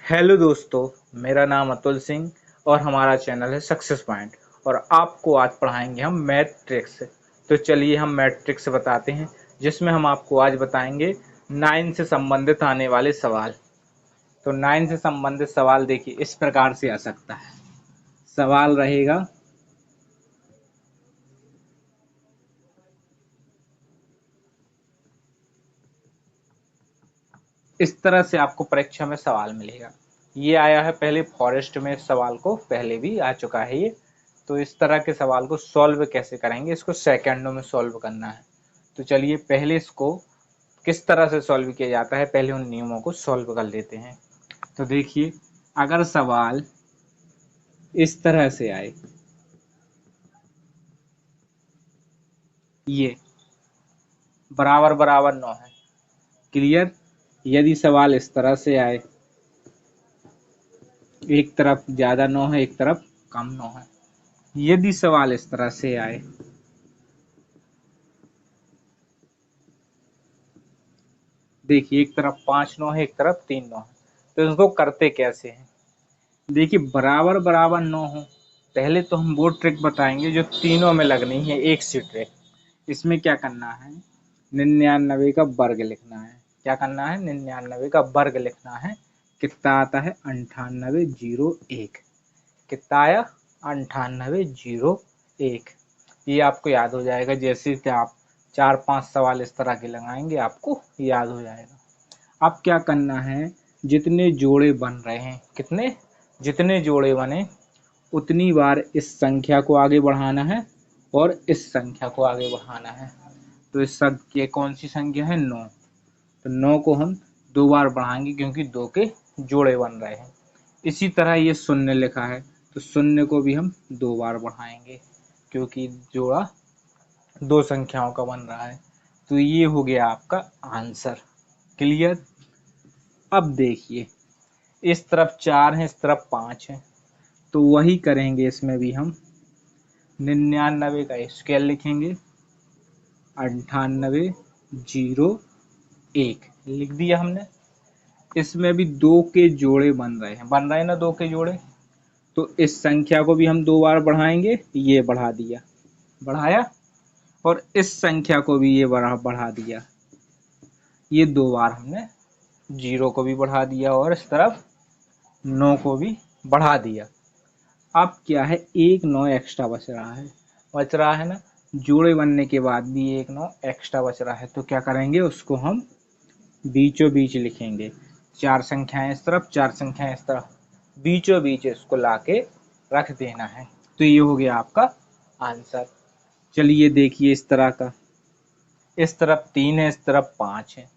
Hello दोस्तों, मेरा नाम अतुल सिंह और हमारा चैनल है सक्सेस पॉइंट। और आपको आज पढ़ाएंगे हम मैट्रिक्स। तो चलिए हम मैट्रिक्स बताते हैं, जिसमें हम आपको आज बताएंगे 9 से संबंधित आने वाले सवाल। तो 9 से संबंधित सवाल देखिए इस प्रकार से आ सकता है। सवाल रहेगा इस तरह से, आपको परीक्षा में सवाल मिलेगा। ये आया है पहले फॉरेस्ट में, सवाल को पहले भी आ चुका है ये। तो इस तरह के सवाल को सॉल्व कैसे करेंगे, इसको सेकंडों में सॉल्व करना है। तो चलिए पहले इसको किस तरह से सॉल्व किया जाता है, पहले उन नियमों को सॉल्व कर लेते हैं। तो देखिए, अगर सवाल इस तरह से आए, ये बराबर बराबर 9 है, क्लियर। यदि सवाल इस तरह से आए, एक तरफ ज्यादा 9 है, एक तरफ कम 9 है। यदि सवाल इस तरह से आए, देखिए एक तरफ 5 9 है, एक तरफ 3 9 है। तो इसको करते कैसे हैं, देखिए बराबर बराबर 9 हो, पहले तो हम वो ट्रिक बताएंगे जो तीनों में लगनी है, एक सी ट्रिक। इसमें क्या करना है, 99 का वर्ग लिखना है। क्या करना है, 99 का वर्ग लिखना है। कितना आता है, 9801। कितना आया, 9801। ये आपको याद हो जाएगा, जैसे कि आप 4 5 सवाल इस तरह के लगाएंगे आपको याद हो जाएगा। अब क्या करना है, जितने जोड़े बन रहे हैं, कितने, जितने जोड़े बने उतनी बार इस संख्या को आगे बढ़ाना है और इस संख्या को आगे बढ़ाना है। तो इस सब ये कौन सी संख्या है, 9। तो 9 को हम 2 बार बढ़ाएंगे क्योंकि 2 के जोड़े बन रहे हैं। इसी तरह ये शून्य लिखा है, तो शून्य को भी हम 2 बार बढ़ाएंगे क्योंकि जोड़ा 2 संख्याओं का बन रहा है। तो ये हो गया आपका आंसर, क्लियर। अब देखिए, इस तरफ 4 है, इस तरफ 5 है, तो वही करेंगे इसमें भी हम। 99 का स्क्वायर लिखेंगे, 9801 लिख दिया हमने। इसमें भी 2 के जोड़े बन रहे हैं, बन रहे हैं ना 2 के जोड़े। तो इस संख्या को भी हम 2 बार बढ़ाएंगे, ये बढ़ा दिया, बढ़ाया। और इस संख्या को भी ये बढ़ा दिया, ये 2 बार हमने जीरो को भी बढ़ा दिया और इस तरफ 9 को भी बढ़ा दिया। अब क्या है, एक 9 एक्स्ट्रा बच रहा है ना, जोड़े बनने के बाद भी एक 9 एक्स्ट्रा बच रहा है। तो क्या करेंगे, उसको हम बीचों बीच लिखेंगे। 4 संख्याएं इस तरफ, 4 संख्याएं इस तरफ, बीचों बीच इसको लाके रख देना है। तो ये हो गया आपका आंसर। चलिए देखिए इस तरह का, इस तरफ 3 है, इस तरफ 5 है,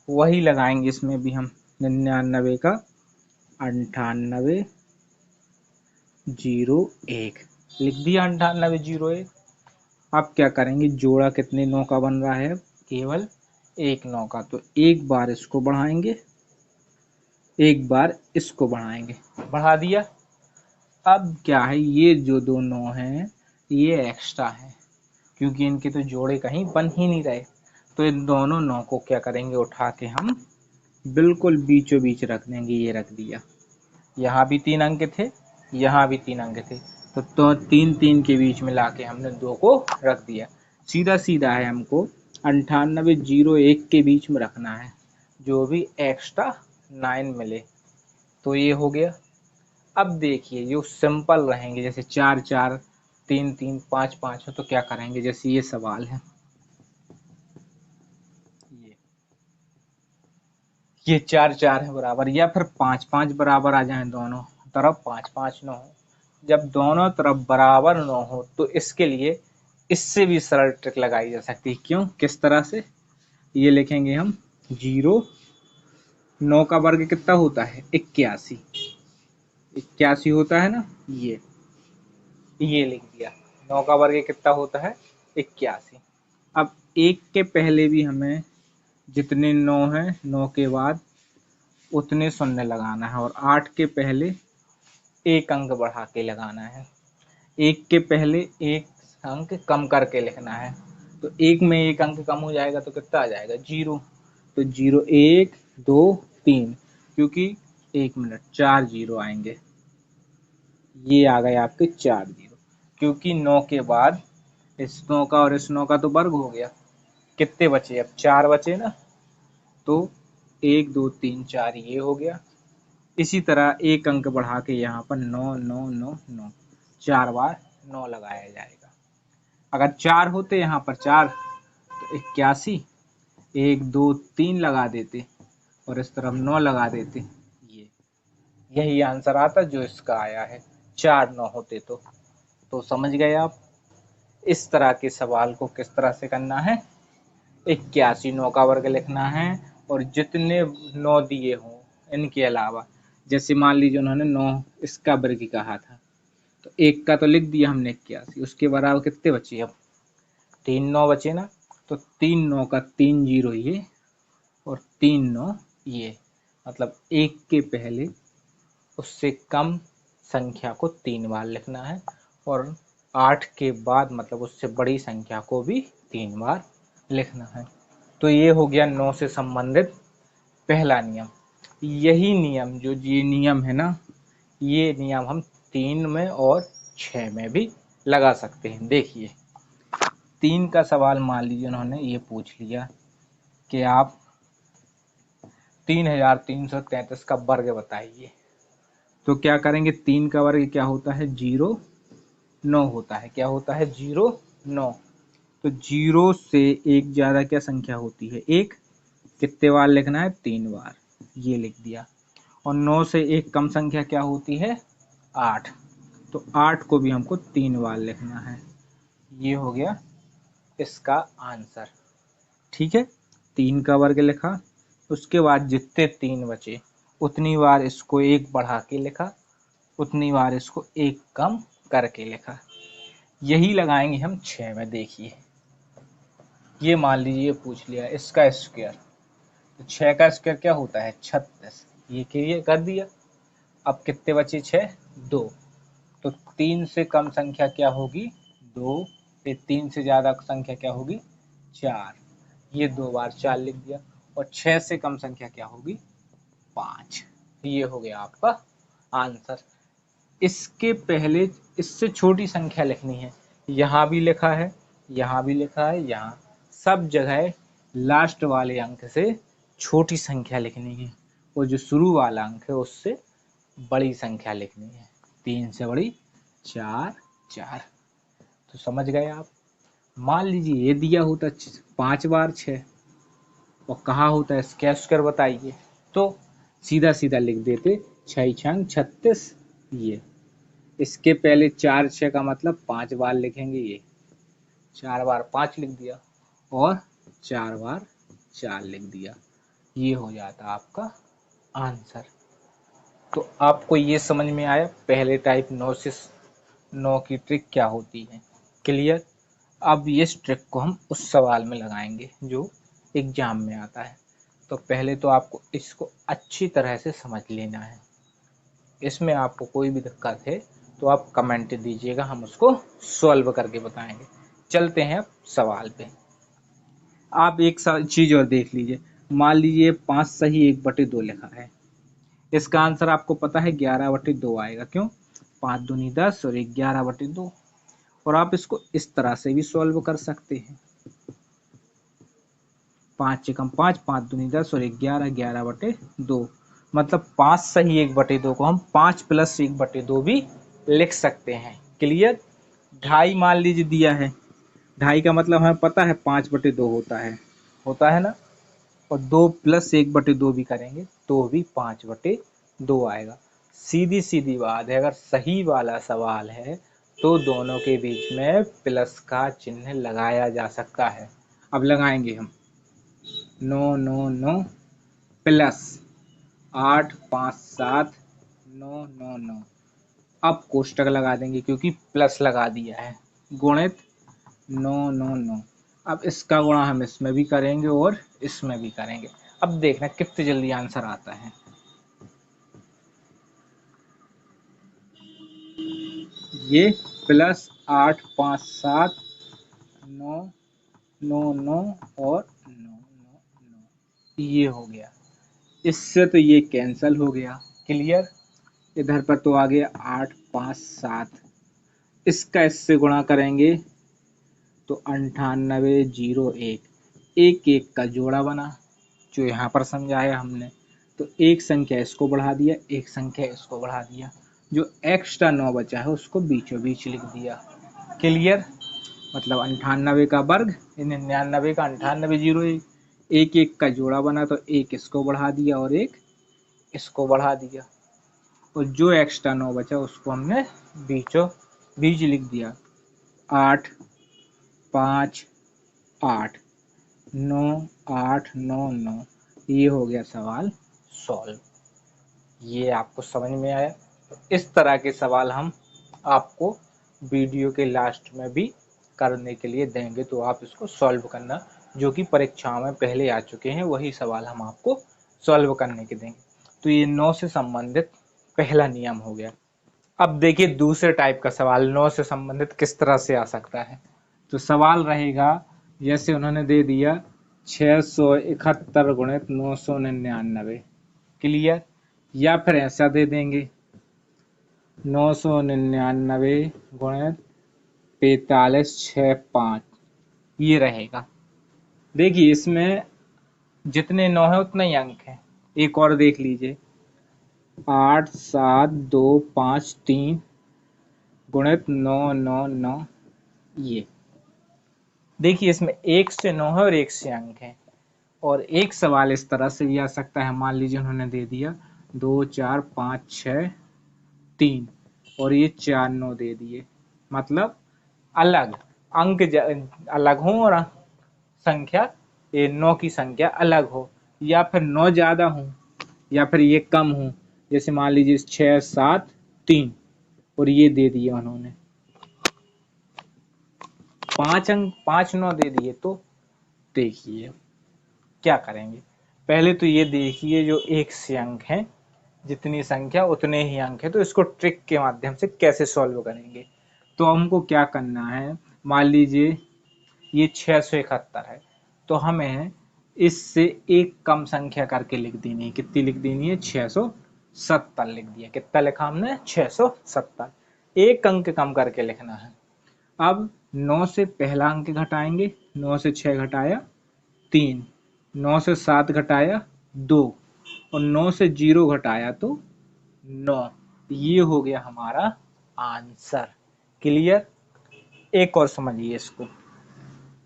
वही लगाएंगे इसमें भी हम। 99 का 9801 लिख दिया, 9801। अब क्या करेंगे, जोड़ा कितने 9 का बन रहा है, केवल एक 9 का। तो एक बार इसको बढ़ाएंगे, एक बार इसको बढ़ाएंगे, बढ़ा दिया। अब क्या है, ये जो दो 9 हैं ये एक्स्ट्रा है क्योंकि इनके तो जोड़े कहीं बन ही नहीं रहे। तो इन दोनों 9 को क्या करेंगे, उठा के हम बिल्कुल बीचों बीच रख देंगे। ये रख दिया, यहाँ भी 3 अंक थे, यहाँ भी 3 अंक थे, तो 3 3 के बीच में लाके हमने 2 को रख दिया। सीधा सीधा है, हमको 9801 के बीच में रखना है, जो भी एक्स्ट्रा 9 मिले। तो ये हो गया। अब देखिए जो सिंपल रहेंगे, जैसे 4 4 3 3 5 5 हो, तो क्या करेंगे, जैसे ये सवाल है, ये 4 4 है बराबर, या फिर 5 5 बराबर आ जाए, दोनों तरफ 5 5 9 हो। जब दोनों तरफ बराबर 9 हो तो इसके लिए इससे भी सरल ट्रिक लगाई जा सकती है। क्यों, किस तरह से, ये लिखेंगे हम 0, 9 का वर्ग कितना होता है, 81, 81 होता है ना, ये लिख दिया। 9 का वर्ग कितना होता है, 81। अब एक के पहले भी हमें जितने 9 हैं, 9 के बाद उतने शून्य लगाना है, और 8 के पहले एक अंक बढ़ा के लगाना है। एक के पहले एक अंक कम करके लिखना है। तो एक में एक अंक कम हो जाएगा तो कितना आ जाएगा, 0। तो 0 1 2 3, क्योंकि 1 मिनट, 4 जीरो आएंगे। ये आ गए आपके 4 जीरो, क्योंकि 9 के बाद इस 9 का और इस 9 का तो वर्ग हो गया। कितने बचे? अब 4 बचे ना, तो 1 2 3 4 ये हो गया। इसी तरह एक अंक बढ़ा के यहाँ पर 9 9 9 9 4 बार 9 लगाया जाएगा। अगर 4 होते यहाँ पर 4 तो 81, 1 2 3 लगा देते और इस तरफ 9 लगा देते, ये यही आंसर आता जो इसका आया है। 4 9 होते तो समझ गए आप। इस तरह के सवाल को किस तरह से करना है। 81 9 का वर्ग लिखना है और जितने 9 दिए हों इनके अलावा, जैसे मान लीजिए उन्होंने 9 इसका वर्ग कहा था, तो 1 का तो लिख दिया हमने 81, उसके बराबर कितने बचे? अब 3 9 बचे ना, तो 3 9 का 3 जीरो ये और 3 9 ये, मतलब 1 के पहले उससे कम संख्या को 3 बार लिखना है और 8 के बाद मतलब उससे बड़ी संख्या को भी 3 बार लिखना है। तो ये हो गया 9 से संबंधित पहला नियम। यही नियम, जो ये नियम है ना, ये नियम हम 3 में और 6 में भी लगा सकते हैं। देखिए 3 का सवाल मान लीजिए उन्होंने ये पूछ लिया कि आप 3333 का वर्ग बताइए, तो क्या करेंगे? 3 का वर्ग क्या होता है? 0 9 होता है। क्या होता है? 0 9। तो 0 से एक ज़्यादा क्या संख्या होती है? 1। कितने बार लिखना है? 3 बार, ये लिख दिया। और 9 से एक कम संख्या क्या होती है? 8। तो 8 को भी हमको 3 बार लिखना है। ये हो गया इसका आंसर। ठीक है, 3 का वर्ग लिखा, उसके बाद जितने 3 बचे उतनी बार इसको 1 बढ़ा के लिखा, उतनी बार इसको 1 कम करके लिखा। यही लगाएंगे हम 6 में। देखिए ये मान लीजिए पूछ लिया इसका स्क्वायर, तो 6 का स्क्वायर क्या होता है? 36। ये क्लियर कर दिया। अब कितने बचे? 6 2। तो 3 से कम संख्या क्या होगी? 2। 3 से ज़्यादा संख्या क्या होगी? 4। ये 2 बार 4 लिख दिया। और 6 से कम संख्या क्या होगी? 5। ये हो गया आपका आंसर। इसके पहले इससे छोटी संख्या लिखनी है। यहाँ भी लिखा है, यहाँ भी लिखा है, यहाँ सब जगह लास्ट वाले अंक से छोटी संख्या लिखनी है और जो शुरू वाला अंक है उससे बड़ी संख्या लिखनी है। 3 से बड़ी 4 4। तो समझ गए आप। मान लीजिए ये दिया होता 5 बार 6 और कहा होता है इसका स्क्वायर बताइए, तो सीधा सीधा लिख देते 6 छंग 36। ये इसके पहले 4 6 का मतलब 5 बार लिखेंगे, ये 4 बार 5 लिख दिया और 4 बार 4 लिख दिया। ये हो जाता आपका आंसर। तो आपको ये समझ में आया पहले टाइप 9 से 9 की ट्रिक क्या होती है। क्लियर। अब इस ट्रिक को हम उस सवाल में लगाएंगे जो एग्जाम में आता है। तो पहले तो आपको इसको अच्छी तरह से समझ लेना है। इसमें आपको कोई भी दिक्कत है तो आप कमेंट दीजिएगा, हम उसको सॉल्व करके बताएंगे। चलते हैं अब सवाल पे। आप एक चीज और देख लीजिए, मान लीजिए 5 सही 1/2 लिखा है। इसका आंसर आपको पता है 11/2 आएगा। क्यों? 5 दूनी 10 और 11/2। और आप इसको इस तरह से भी सॉल्व कर सकते हैं, 5 एकम 5, 5 दूनी 10 और 11 11/2। मतलब 5 सही 1/2 को हम 5 + 1/2 भी लिख सकते हैं। क्लियर। 2.5 मान लीजिए दिया है, 2.5 का मतलब हमें पता है 5/2 होता है ना। और 2 + 1/2 भी करेंगे तो भी 5/2 आएगा। सीधी सीधी बात है, अगर सही वाला सवाल है तो दोनों के बीच में प्लस का चिन्ह लगाया जा सकता है। अब लगाएंगे हम 9 9 9 प्लस 8 5 7 9 9 9। अब कोष्टक लगा देंगे क्योंकि प्लस लगा दिया है। गुणित 9 9 9। अब इसका गुणा हम इसमें भी करेंगे और इसमें भी करेंगे। अब देखना कितनी जल्दी आंसर आता है। ये प्लस 8 5 7 9 9 9 और 9 9 9, ये हो गया। इससे तो ये कैंसिल हो गया। क्लियर। इधर पर तो आ गया 8 5 7, इसका इससे गुणा करेंगे तो 9801, एक एक का जोड़ा बना जो यहाँ पर समझाया हमने। तो एक संख्या इसको बढ़ा दिया, एक संख्या इसको बढ़ा दिया, जो एक्स्ट्रा 9 बचा है उसको बीचों बीच लिख दिया। क्लियर। मतलब 98 का वर्ग 99 का 9801, एक एक का जोड़ा बना तो एक इसको बढ़ा दिया और एक इसको बढ़ा दिया, और जो एक्स्ट्रा 9 बचा उसको हमने बीचों बीच लिख दिया। 8 5 8 9 8 9 9, ये हो गया सवाल सॉल्व। ये आपको समझ में आया। इस तरह के सवाल हम आपको वीडियो के लास्ट में भी करने के लिए देंगे, तो आप इसको सॉल्व करना, जो कि परीक्षाओं में पहले आ चुके हैं वही सवाल हम आपको सॉल्व करने के देंगे। तो ये 9 से संबंधित पहला नियम हो गया। अब देखिए दूसरे टाइप का सवाल 9 से संबंधित किस तरह से आ सकता है। तो सवाल रहेगा, जैसे उन्होंने दे दिया 671 गुणित 999। क्लियर। या फिर ऐसा दे देंगे 999 गुणित 4565, ये रहेगा। देखिए इसमें जितने 9 है उतने ही अंक हैं। एक और देख लीजिए 8 7 2 5 3 गुणित 999, ये देखिए इसमें 1 से 9 है और 1 से अंक है। और एक सवाल इस तरह से भी आ सकता है, मान लीजिए उन्होंने दे दिया 2 4 5 6 3 और ये 4 9 दे दिए, मतलब अलग अंक अलग हो और संख्या ये 9 की संख्या अलग हो, या फिर 9 ज्यादा हो या फिर ये कम हो। जैसे मान लीजिए 6 7 3 और ये दे दिया उन्होंने 5 अंक 5 9 दे दिए, तो देखिए क्या करेंगे। पहले तो ये देखिए जो एक से अंक है, जितनी संख्या उतने ही अंक है, तो इसको ट्रिक के माध्यम से कैसे सॉल्व करेंगे। तो हमको क्या करना है, मान लीजिए ये 671 है, तो हमें इससे एक कम संख्या करके लिख देनी है। कितनी लिख देनी है? 670 लिख दिया। कितना लिखा हमने? 670। एक अंक कम करके लिखना है। अब 9 से पहला अंक घटाएंगे, 9 से 6 घटाया 3, 9 से 7 घटाया 2 और 9 से 0 घटाया तो 9। ये हो गया हमारा आंसर। क्लियर। एक और समझिए इसको,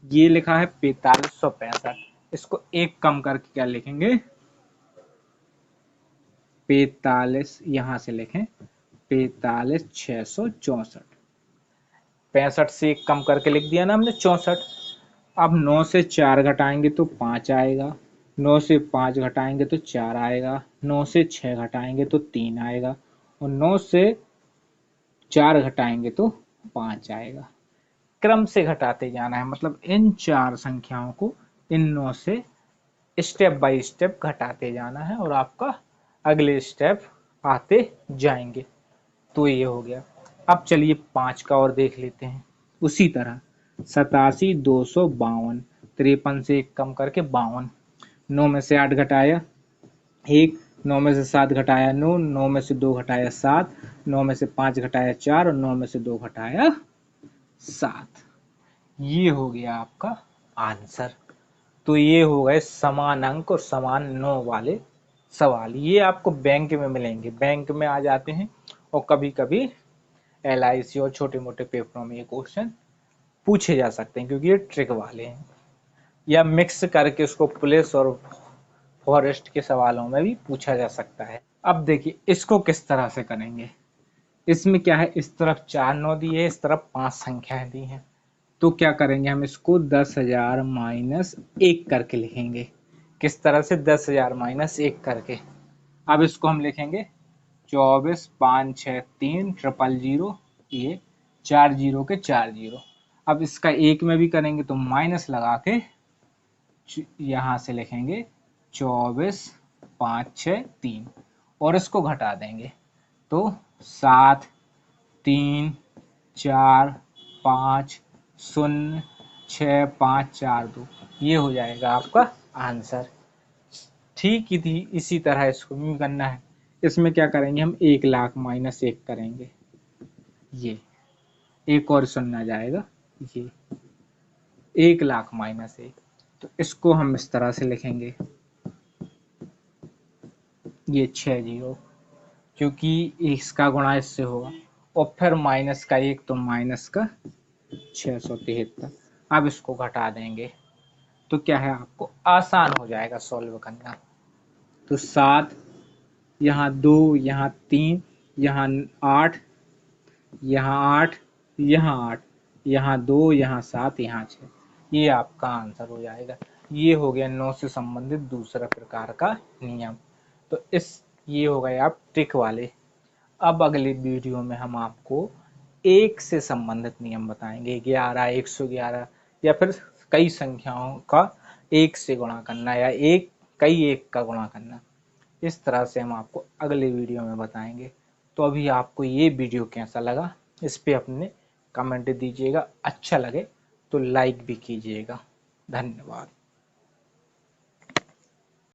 ये लिखा है 4565, इसको एक कम करके क्या लिखेंगे? 45, यहां से लिखें 45664। 65 से एक कम करके लिख दिया ना हमने 64। अब 9 से 4 घटाएंगे तो 5 आएगा, 9 से 5 घटाएंगे तो 4 आएगा, 9 से 6 घटाएंगे तो 3 आएगा और 9 से 4 घटाएंगे तो 5 आएगा। क्रम से घटाते जाना है, मतलब इन चार संख्याओं को इन 9 से स्टेप बाय स्टेप घटाते जाना है और आपका अगले स्टेप आते जाएंगे। तो ये हो गया। अब चलिए 5 का और देख लेते हैं। उसी तरह 87 252, 53 से एक कम करके 52, 9 में से 8 घटाया 1, 9 में से 7 घटाया 9, 9 में से 2 घटाया 7, 9 में से 5 घटाया 4 और 9 में से 2 घटाया 7। ये हो गया आपका आंसर। तो ये हो गए समान अंक और समान 9 वाले सवाल। ये आपको बैंक में मिलेंगे, बैंक में आ जाते हैं और कभी कभी LIC और छोटे मोटे पेपरों में ये क्वेश्चन पूछे जा सकते हैं, क्योंकि ये ट्रिक वाले हैं। या मिक्स करके उसको पुलिस और फॉरेस्ट के सवालों में भी पूछा जा सकता है। अब देखिए इसको किस तरह से करेंगे। इसमें क्या है, इस तरफ 4 9 दी है, इस तरफ 5 संख्याएं दी हैं। तो क्या करेंगे, हम इसको 10,000 माइनस 1 करके लिखेंगे। किस तरह से? 10,000 माइनस 1 करके। अब इसको हम लिखेंगे 24 5 6 3 000, ये 4 जीरो के 4 जीरो। अब इसका एक में भी करेंगे तो माइनस लगा के यहां से लिखेंगे 24 5 6 3 और इसको घटा देंगे तो 7 3 4 5 0 6 5 4 2, ये हो जाएगा आपका आंसर। ठीक ही थी, इसी तरह इसको भी करना है। इसमें क्या करेंगे हम 1,00,000 माइनस 1 करेंगे, ये एक और शून्य जाएगा, ये 1,00,000 माइनस 1। तो इसको हम इस तरह से लिखेंगे, ये 6 जीरो, क्योंकि इसका गुणा इससे होगा, और फिर माइनस का 1 तो माइनस का 673। अब इसको घटा देंगे तो क्या है, आपको आसान हो जाएगा सॉल्व करना। तो 7, यहाँ 2, यहाँ 3, यहाँ 8, यहाँ 8, यहाँ 8, यहाँ 2, यहाँ 7, यहाँ 6, ये आपका आंसर हो जाएगा। ये हो गया 9 से संबंधित दूसरा प्रकार का नियम। तो ये हो गए आप ट्रिक वाले। अब अगले वीडियो में हम आपको 1 से संबंधित नियम बताएंगे, 11, 111, या फिर कई संख्याओं का 1 से गुणा करना, या कई 1 का गुणा करना। इस तरह से हम आपको अगले वीडियो में बताएंगे। तो अभी आपको ये वीडियो कैसा लगा, इस पे अपने कमेंट दीजिएगा, अच्छा लगे तो लाइक भी कीजिएगा। धन्यवाद।